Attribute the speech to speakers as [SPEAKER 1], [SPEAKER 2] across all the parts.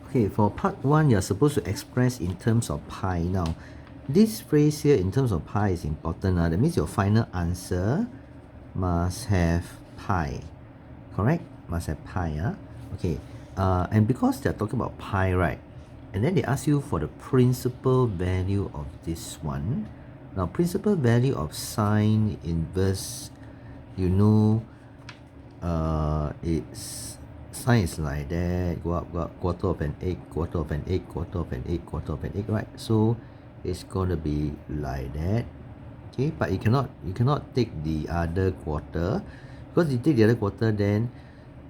[SPEAKER 1] Okay, for part 1, you're supposed to express in terms of pi. Now, this phrase here in terms of pi is important. That means your final answer must have pi. Correct? Must have pi. Okay. And because they're talking about pi, right? And then they ask you for the principal value of this one. Now, principal value of sine inverse, you know, it's sine is like that, go up, quarter of an egg, quarter of an egg, quarter of an egg, quarter of an egg, right? So it's gonna be like that. Okay, but you cannot take the other quarter, because you take the other quarter, then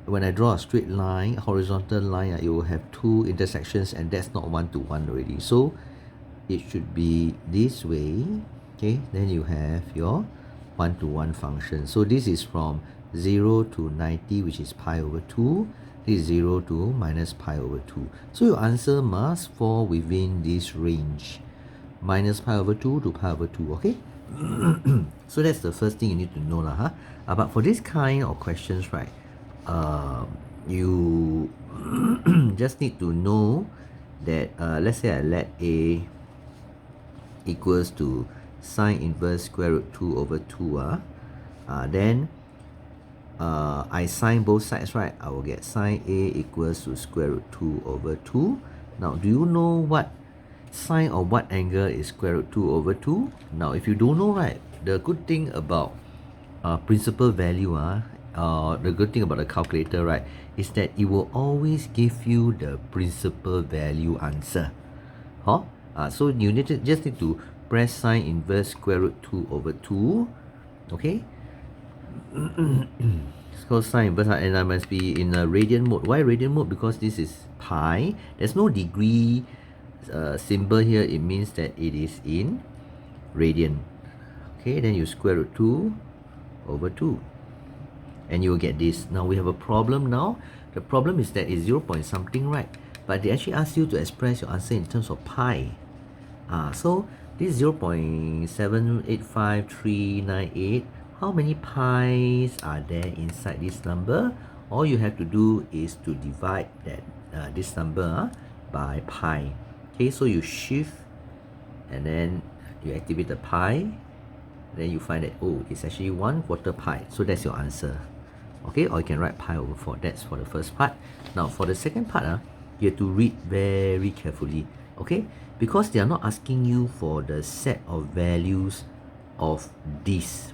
[SPEAKER 1] when I draw a straight line, horizontal line, it will have two intersections, and that's not 1 to 1 already. So it should be this way. Okay, then you have your 1 to 1 function. So this is from 0 to 90, which is pi over 2. This is 0 to minus pi over 2. So your answer must fall within this range, minus pi over 2 to pi over 2. Okay. So that's the first thing you need to know lah. But for this kind of questions, right, you just need to know that let's say I let A equals to sine inverse square root 2 over 2. Then I sine both sides, right? I will get sine A equals to square root 2 over 2. Now, do you know what sine of what angle is square root 2 over 2? Now, if you don't know, right, the good thing about principal value, the good thing about the calculator, right, is that it will always give you the principal value answer. So you just need to press sine inverse square root 2 over 2. Okay. So sine inverse, and I must be in a radian mode. Why radian mode? Because this is pi. There's no degree symbol here. It means that it is in radian. Okay, then you square root 2 over 2. And you will get this. Now we have a problem now. The problem is that it's 0 point something, right? But they actually ask you to express your answer in terms of pi. So this 0.785398, how many pi's are there inside this number? All you have to do is to divide that this number by pi. Okay, so you shift and then you activate the pi. Then you find that, oh, it's actually 1/4 pi. So that's your answer. Okay, or you can write pi over 4. That's for the first part. Now for the second part, you have to read very carefully. Okay, because they are not asking you for the set of values of this.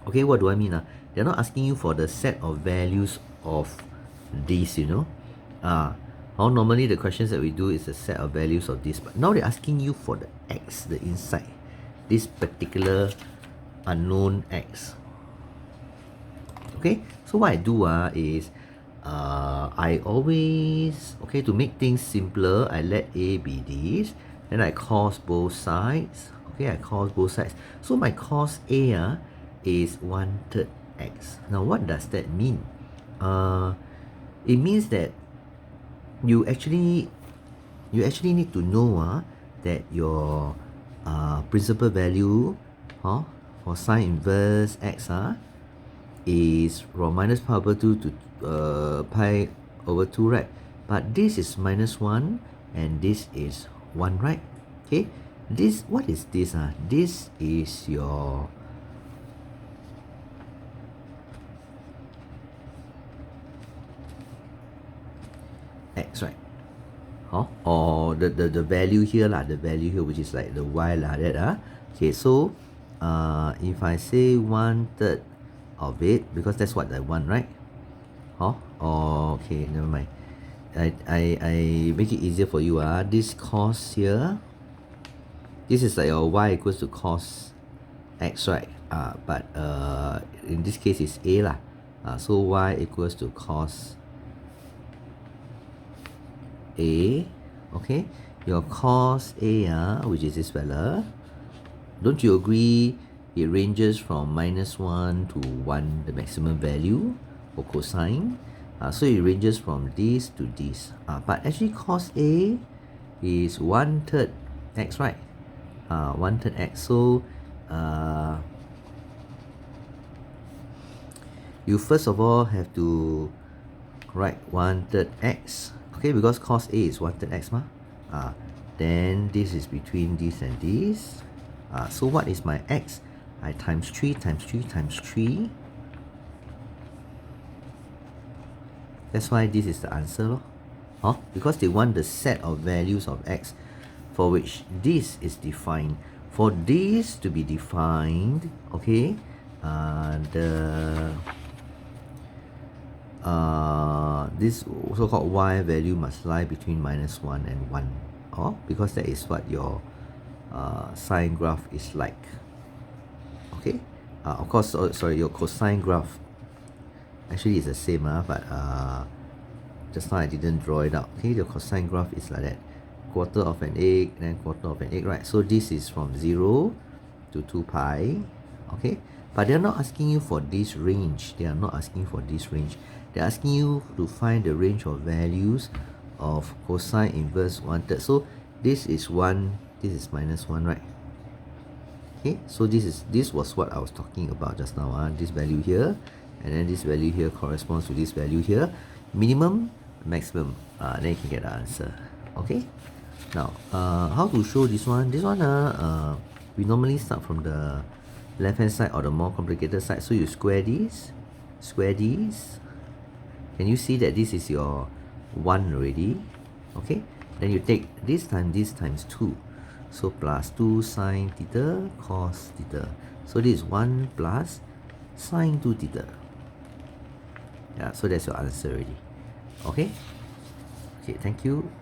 [SPEAKER 1] Okay, what do I mean? They're not asking you for the set of values of this, How normally the questions that we do is a set of values of this, but now they're asking you for the x, the inside, this particular unknown x. Okay, so what I do is I always, okay, to make things simpler, I let A be this, then I cos both sides. Okay, I cos both sides. So my cos A is 1/3 x. Now what does that mean? It means that you actually need to know that your principal value for sine inverse x is from minus pi over 2 to pi over 2, right? But this is minus 1 and this is 1, right? Okay, this, what is this? This is your x, right? Or the value here the value here, which is like the y that. Okay, so if I say 1/3 of it, because that's what I want, right? Okay, never mind. I make it easier for you. This cos here, this is like your y equals to cos x, right? But in this case it's a lah. So y equals to cos a. Okay, your cos a which is this fella, don't you agree it ranges from -1 to 1, the maximum value for cosine? So it ranges from this to this. But actually cos A is 1/3 x, right? 1/3 x. So you first of all have to write 1/3 x Okay, because cos A is 1/3 x mah. Then this is between this and this. So what is my x? I times 3 times 3 times 3. That's why this is the answer lor. Because they want the set of values of x for which this is defined. For this to be defined, okay, this so-called y value must lie between -1 and 1, because that is what your sine graph is like. Okay, of course, sorry, your cosine graph actually is the same, but just now I didn't draw it out. Okay, the cosine graph is like that, quarter of an egg, then quarter of an egg, right? So this is from 0 to 2 pi, okay? But they're not asking you for this range. They are not asking for this range. They're asking you to find the range of values of cosine inverse 1/3. So this is 1, this is -1, right? Okay, so this was what I was talking about just now. This value here, and then this value here corresponds to this value here. Minimum, maximum, then you can get the answer. Okay, now how to show this one? This one we normally start from the left hand side or the more complicated side. So you square this. Can you see that this is your 1 already? Okay, then you take this times 2. So plus 2 sine theta cos theta. So this is 1 plus sine 2 theta. Yeah, so that's your answer already. Okay? Okay, thank you.